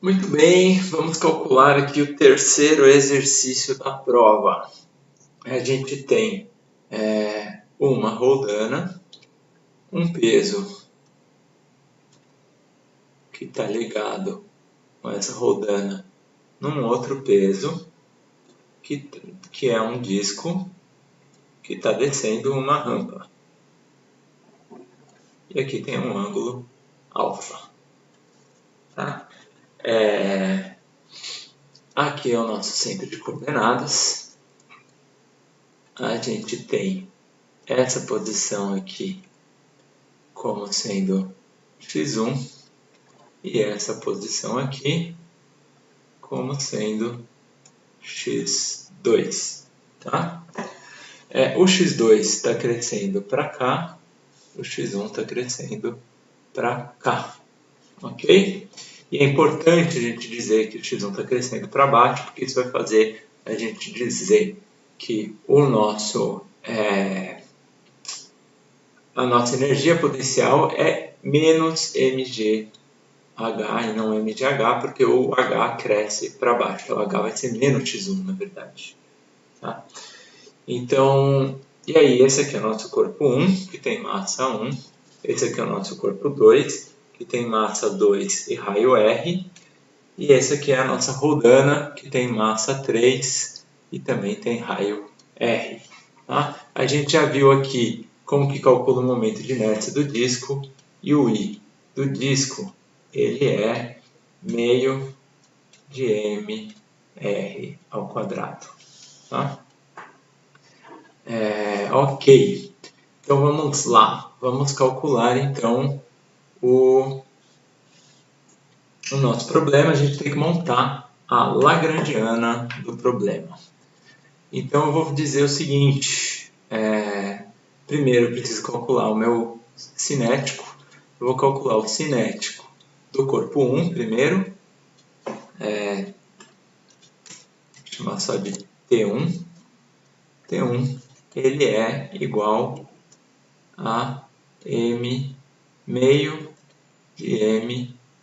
Muito bem, vamos calcular aqui o terceiro exercício da prova. A gente tem uma roldana, um peso que está ligado com essa roldana num outro peso, que é um disco que está descendo uma rampa. E aqui tem um ângulo alfa. Tá? Aqui é o nosso centro de coordenadas. A gente tem essa posição aqui como sendo x1 e essa posição aqui como sendo x2. Tá? O x2 está crescendo para cá, o x1 está crescendo para cá. Ok? E é importante a gente dizer que o x1 está crescendo para baixo, porque isso vai fazer a gente dizer que a nossa energia potencial é menos mgh e não mgh, porque o h cresce para baixo. Então, o h vai ser menos x1, na verdade. Tá? Então, e aí, esse aqui é o nosso corpo 1, que tem massa 1. Esse aqui é o nosso corpo 2, que tem massa 2 e raio R. E esse aqui é a nossa roldana, que tem massa 3 e também tem raio R. Tá? A gente já viu aqui como que calcula o momento de inércia do disco, e o I do disco ele é meio de mr ao quadrado. Tá? Ok, então vamos lá, vamos calcular então o nosso problema. A gente tem que montar a lagrangiana do problema. Então eu vou dizer o seguinte, primeiro eu preciso calcular o meu cinético. Eu vou calcular o cinético do corpo 1 primeiro, vou chamar só de T1. T1 ele é igual a m meio de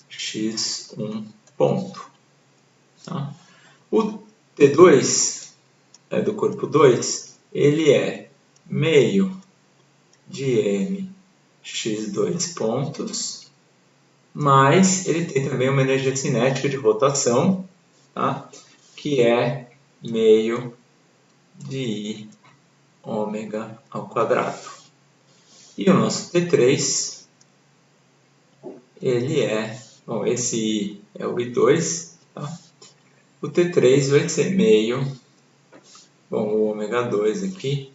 mx1 ponto. Tá? O T2 do corpo 2, ele é meio de mx2 pontos, mas ele tem também uma energia cinética de rotação, tá? Que é meio de I ômega ao quadrado. E o nosso T3, ele bom, esse I é o I2, tá? O T3 vai ser meio, bom, o ômega 2 aqui,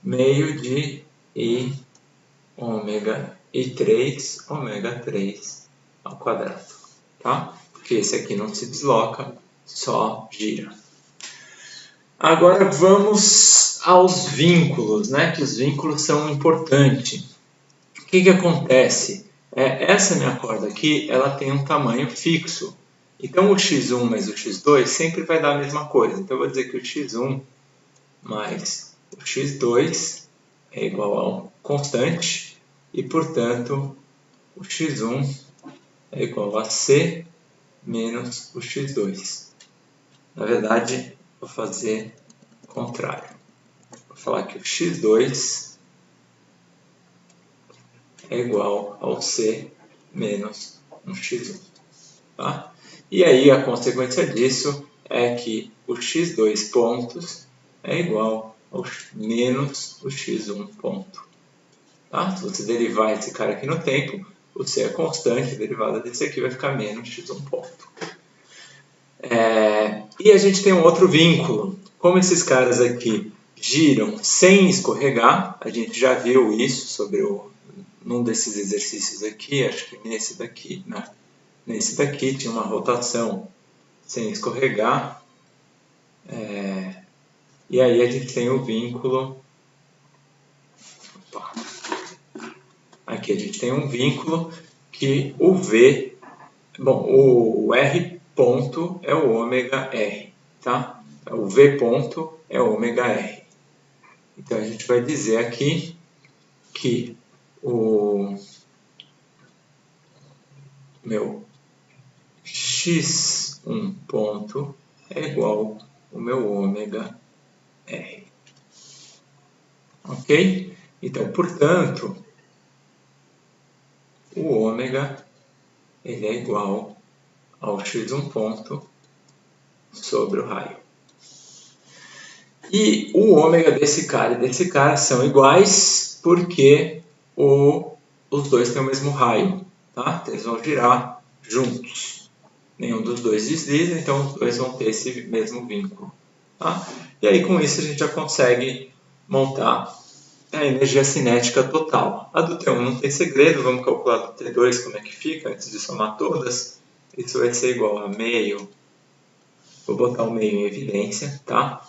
meio de I ômega I3 ômega 3 ao quadrado, tá? Porque esse aqui não se desloca, só gira. Agora vamos aos vínculos, né? Que os vínculos são importantes. O que acontece? Essa minha corda aqui, ela tem um tamanho fixo. Então, o x1 mais o x2 sempre vai dar a mesma coisa. Então, eu vou dizer que o x1 mais o x2 é igual a um constante. E, portanto, o x1 é igual a c menos o x2. Na verdade, vou fazer o contrário. Vou falar que o x2 é igual ao c menos um x1. Tá? E aí a consequência disso é que o x2 pontos é igual ao menos o x1 ponto. Tá? Se você derivar esse cara aqui no tempo, o c é constante, a derivada desse aqui vai ficar menos x1 ponto. E a gente tem um outro vínculo. Como esses caras aqui giram sem escorregar, a gente já viu isso sobre num desses exercícios aqui, acho que nesse daqui, né? Nesse daqui tinha uma rotação sem escorregar. E aí a gente tem o vínculo. Opa. Aqui a gente tem um vínculo que o V, bom, o R ponto é o ômega R, tá? O V ponto é o ômega R. Então a gente vai dizer aqui que o meu x x1 ponto é igual ao meu ômega R. Ok? Então, portanto, o ômega ele é igual ao x1 ponto sobre o raio. E o ômega desse cara e desse cara são iguais porque os dois têm o mesmo raio. Tá? Eles vão girar juntos. Nenhum dos dois desliza, então os dois vão ter esse mesmo vínculo. Tá? E aí com isso a gente já consegue montar a energia cinética total. A do T1 não tem segredo, vamos calcular do T2 como é que fica antes de somar todas. Isso vai ser igual a meio, vou botar o meio em evidência, tá?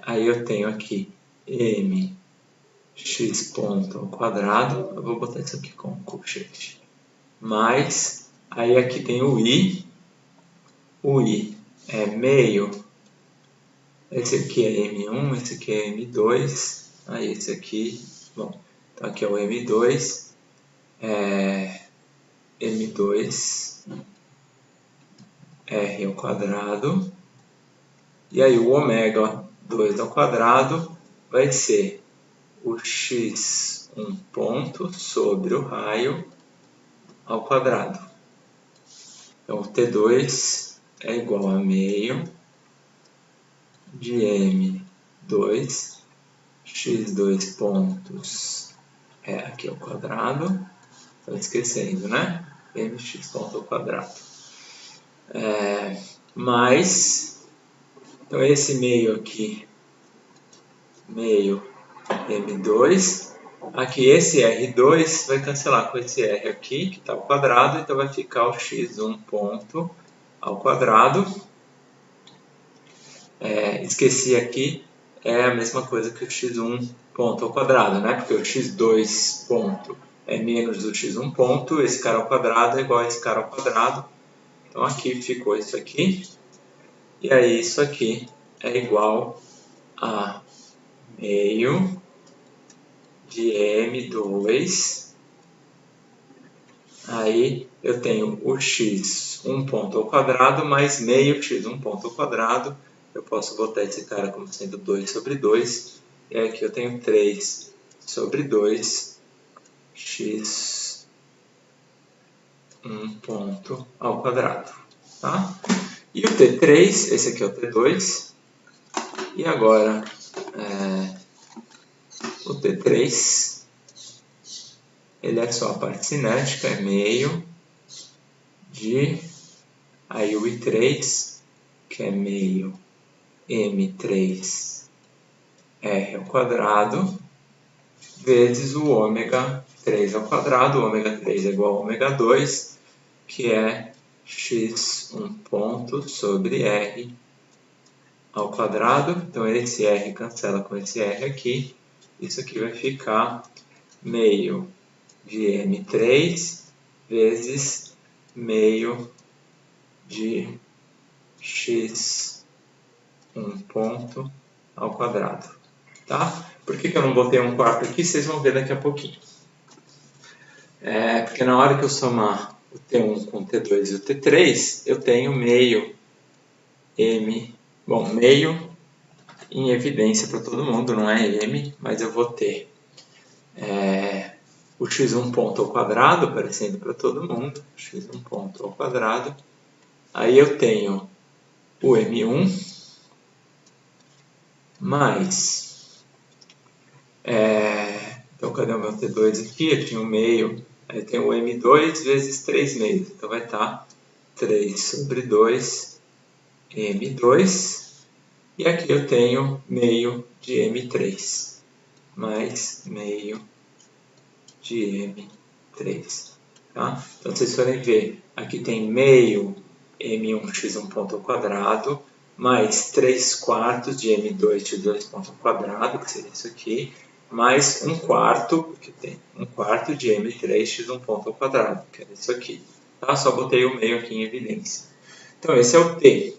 Aí eu tenho aqui mx ponto ao quadrado, eu vou botar isso aqui como colchete, mais, aí aqui tem o i é meio, esse aqui é m1, esse aqui é m2, aí esse aqui, bom, então aqui é o m2, m2 r ao quadrado, e aí o ômega 2 ao quadrado vai ser o x1 ponto sobre o raio ao quadrado. Então, o T2 é igual a meio de M2, x2 pontos aqui ao quadrado, estou esquecendo, né? Mx ponto ao quadrado. Mais, então esse meio aqui, meio M2, aqui esse R2 vai cancelar com esse R aqui, que está ao quadrado, então vai ficar o x1 ponto ao quadrado. Esqueci aqui, é a mesma coisa que o x1 ponto ao quadrado, né? Porque o x2 ponto é menos do x1 ponto, esse cara ao quadrado é igual a esse cara ao quadrado. Então aqui ficou isso aqui, e aí isso aqui é igual a meio de M2, aí eu tenho o x1 ponto ao quadrado mais meio x1 ponto ao quadrado, eu posso botar esse cara como sendo 2 sobre 2, e aqui eu tenho 3 sobre 2 x1 ponto ao quadrado. Tá? E o T3, esse aqui é o T2, e agora o T3, ele é só a parte cinética, é meio de, aí o I3, que é meio M3 R ao quadrado, vezes o ômega 3 ao quadrado, o ômega 3 é igual a ômega 2, que é x1 ponto sobre R ao quadrado, então esse R cancela com esse R aqui, isso aqui vai ficar meio de M3 vezes meio de x1 ponto ao quadrado. Tá? Por que eu não botei um quarto aqui? Vocês vão ver daqui a pouquinho. Porque na hora que eu somar o T1 com o T2 e o T3, eu tenho meio M, bom, meio em evidência para todo mundo, não é M, mas eu vou ter o x1 ponto ao quadrado aparecendo para todo mundo, x1 ponto ao quadrado, aí eu tenho o M1 mais, então cadê o meu T2 aqui? Eu tinha o meio, aí eu tenho o M2 vezes 3 meios, então vai estar 3 sobre 2 M2, e aqui eu tenho meio de M3, mais meio de M3. Tá? Então, se vocês forem ver, aqui tem meio M1 x1 ponto ao quadrado, mais 3 quartos de M2 x2 ponto ao quadrado, que seria isso aqui, mais 1 quarto, porque tem 1 quarto de M3 x1 ponto ao quadrado, que é isso aqui. Tá? Só botei o meio aqui em evidência. Então, esse é o T.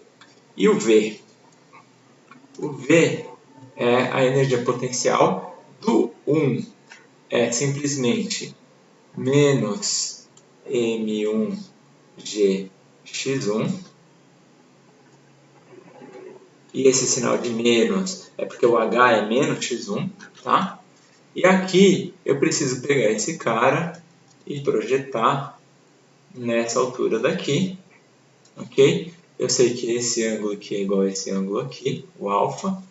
E o V? O V é a energia potencial do 1, é simplesmente menos M1G x1. E esse sinal de menos é porque o h é menos x1, tá? E aqui eu preciso pegar esse cara e projetar nessa altura daqui, ok? Eu sei que esse ângulo aqui é igual a esse ângulo aqui, o alfa.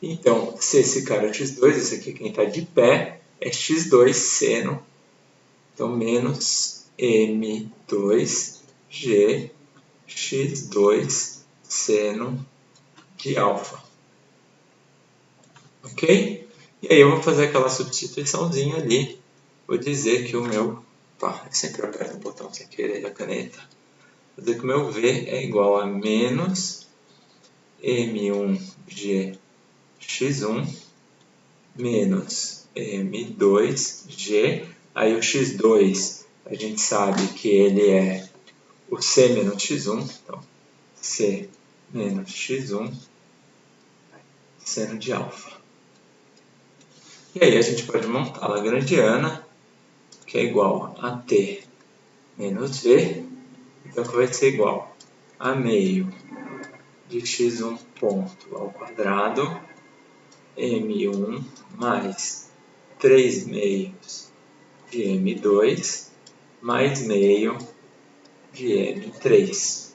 Então, se esse cara é x2, esse aqui quem está de pé é x2 seno. Então, menos m2g x2 seno de alfa. Ok? E aí eu vou fazer aquela substituiçãozinha ali. Vou dizer que o meu... Pá, eu sempre aperto o botão sem querer da caneta. Vou dizer que o meu V é igual a menos M1G x1 menos M2G. Aí o x2, a gente sabe que ele é o C menos x1. Então, C menos x1 seno de alfa. E aí a gente pode montar a lagrangiana, que é igual a T menos V. Então, que vai ser igual a meio de x1 ponto ao quadrado, M1 mais 3 meios de M2 mais meio de M3.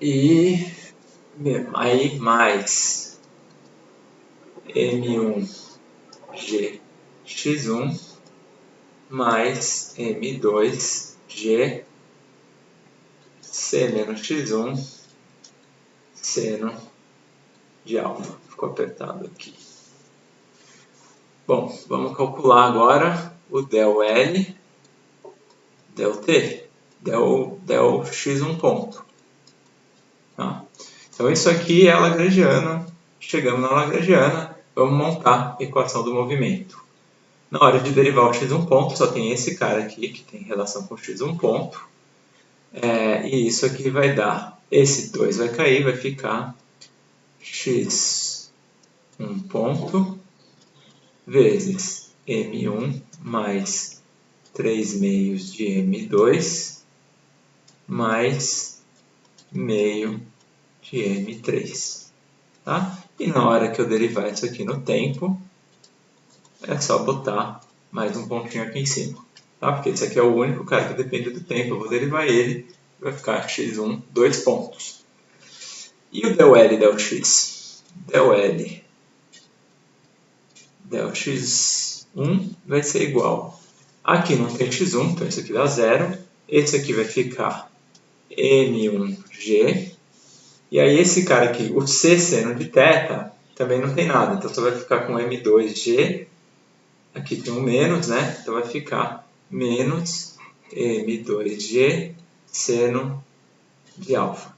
E aí mais M1G x1 mais M2G C menos x1 seno de alfa. Ficou apertado aqui. Bom, vamos calcular agora o del L, del T, del x1 ponto. Tá? Então isso aqui é a lagrangiana. Chegamos na lagrangiana, vamos montar a equação do movimento. Na hora de derivar o x1 ponto, só tem esse cara aqui, que tem relação com o x1 ponto. E isso aqui vai dar, esse 2 vai cair, vai ficar x1 ponto vezes M1 mais 3 meios de M2 mais meio de M3. Tá? E na hora que eu derivar isso aqui no tempo, é só botar mais um pontinho aqui em cima. Tá? Porque esse aqui é o único cara que depende do tempo. Eu vou derivar ele, vai ficar x1, 2 pontos. E o del L e del X? Del L, del x1 vai ser igual. Aqui não tem x1, então isso aqui dá 0. Esse aqui vai ficar M1G. E aí esse cara aqui, o C seno de θ, também não tem nada. Então só vai ficar com M2G. Aqui tem um menos, né? Então vai ficar menos M2G seno de alfa.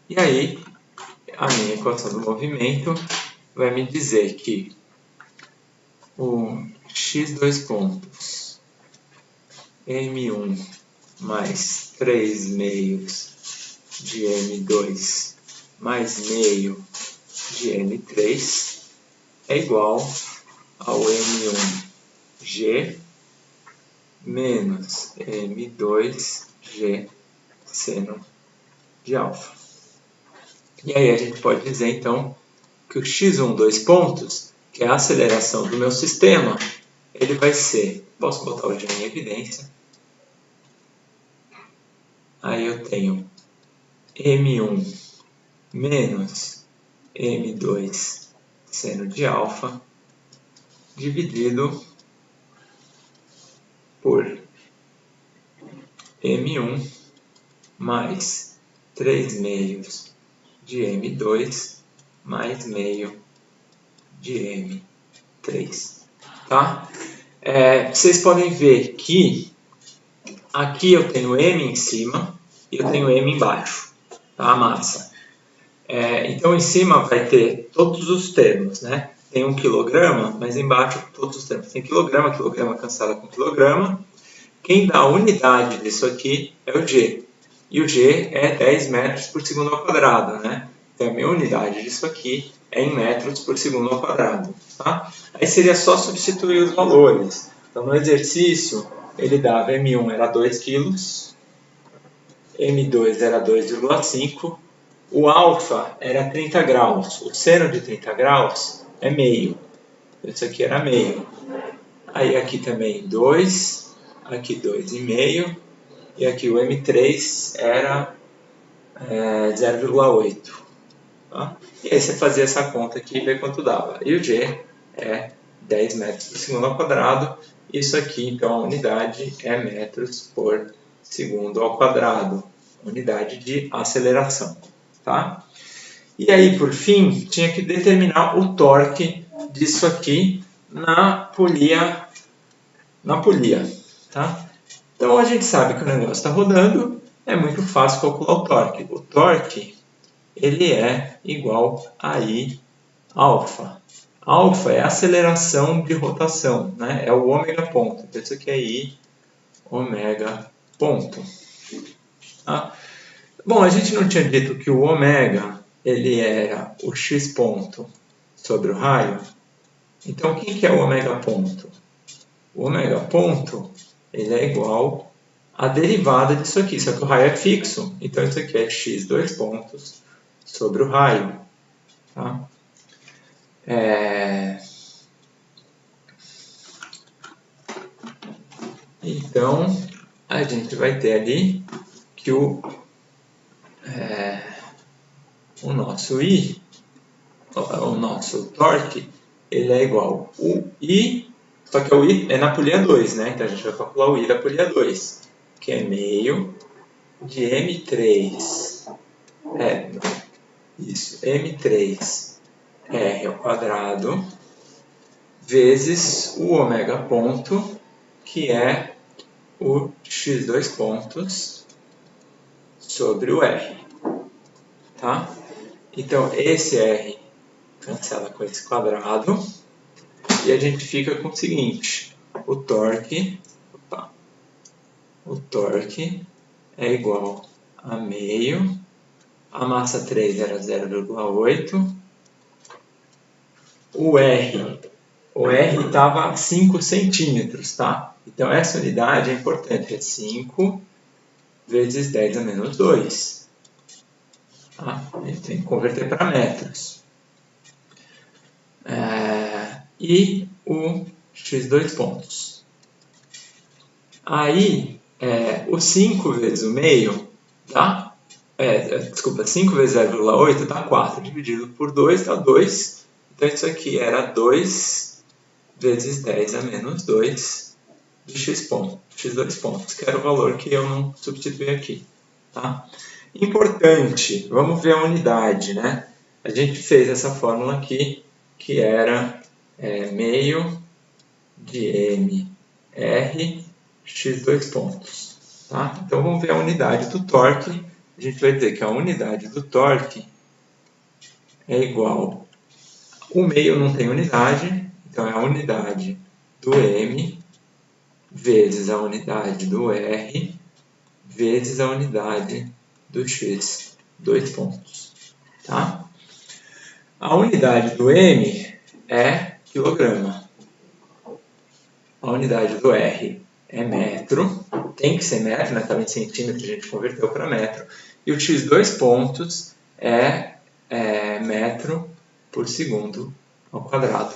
E aí, a minha equação do movimento vai me dizer que o x2 pontos M1 mais 3 meios de M2 mais meio de M3 é igual ao M1G menos M2G seno de alfa. E aí a gente pode dizer então que o x1, 2 pontos, que é a aceleração do meu sistema, ele vai ser, posso botar o G em evidência, aí eu tenho M1 menos M2 seno de alfa dividido por M1 mais 3 meios de M2 mais meio de M3. Tá? Vocês podem ver que aqui eu tenho M em cima e eu tenho M embaixo, tá? A massa. Então em cima vai ter todos os termos, né? Tem 1 kg, mas embaixo todos os termos. Tem quilograma, quilograma cancela com quilograma. Quem dá a unidade disso aqui é o G. E o G é 10 metros por segundo ao quadrado, né? Então a minha unidade disso aqui é em metros por segundo ao quadrado. Tá? Aí seria só substituir os valores. Então, no exercício, ele dava M1 era 2 kg, M2 era 2,5, o alfa era 30 graus, o seno de 30 graus é meio. Isso aqui era meio. Aí aqui também 2, aqui 2,5, e aqui o M3 era 0,8. Tá? E aí você fazia essa conta aqui e vê quanto dava. E o G é 10 metros por segundo ao quadrado. Isso aqui, então, a unidade é metros por segundo ao quadrado. Unidade de aceleração. Tá? E aí, por fim, tinha que determinar o torque disso aqui na polia. Tá? Então, a gente sabe que o negócio está rodando, é muito fácil calcular o torque. O torque ele é igual a I alfa. Alfa é a aceleração de rotação, né? É o ômega ponto. Então, isso aqui é I ômega ponto. Tá? Bom, a gente não tinha dito que o ômega ele era o x ponto sobre o raio? Então, o que é o ômega ponto? O ômega ponto ele é igual à derivada disso aqui, só que o raio é fixo, então isso aqui é x 2 pontos sobre o raio. Tá? Então, a gente vai ter ali que o nosso I, o nosso torque, ele é igual ao I, só que o I é na polia 2, né? Então a gente vai calcular o I da polia 2, que é meio de M3, M3 R ao quadrado, vezes o ômega ponto, que é o x2 pontos sobre o R. Tá? Então, esse R cancela com esse quadrado, e a gente fica com o seguinte, o torque é igual a meio, a massa 3 era 0,8, o R estava a 5 centímetros, tá? Então, essa unidade é importante, é 5 vezes 10 a menos 2. Tá? A gente tem que converter para metros. E o x2 pontos. Aí, o 5 vezes o meio dá... 5 vezes 0,8 dá 4, dividido por 2 dá 2. Então, isso aqui era 2 vezes 10 a menos 2 de x2 pontos, que era o valor que eu não substituí aqui. Tá? Importante, vamos ver a unidade, né? A gente fez essa fórmula aqui, que era meio de M R x2 pontos. Tá? Então, vamos ver a unidade do torque. A gente vai dizer que a unidade do torque é igual... O meio não tem unidade, então é a unidade do M vezes a unidade do R vezes a unidade do x, 2 pontos. Tá? A unidade do M é quilograma. A unidade do R é metro. Tem que ser metro, né? Estava em centímetro, a gente converteu para metro. E o x 2 pontos é metro por segundo ao quadrado.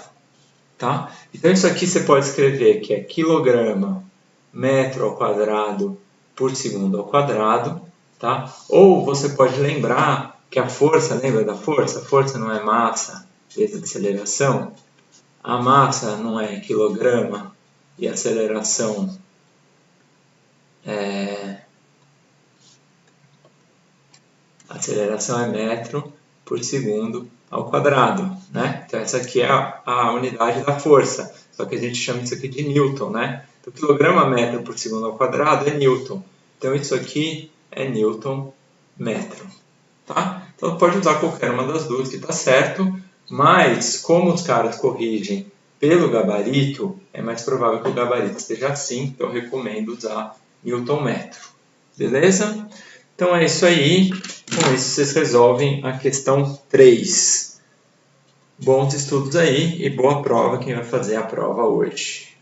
Tá? Então, isso aqui você pode escrever que é quilograma metro ao quadrado por segundo ao quadrado. Tá? Ou você pode lembrar que a força, lembra da força? A força não é massa vezes aceleração. A massa não é quilograma e a aceleração é metro por segundo ao quadrado, né? Então, essa aqui é a unidade da força, só que a gente chama isso aqui de Newton, né? Então, quilograma metro por segundo ao quadrado é Newton. Então, isso aqui é Newton metro, tá? Então, pode usar qualquer uma das duas que está certo, mas como os caras corrigem pelo gabarito, é mais provável que o gabarito esteja assim, então eu recomendo usar Newton metro. Beleza? Então é isso aí. Com isso vocês resolvem a questão 3. Bons estudos aí e boa prova quem vai fazer a prova hoje.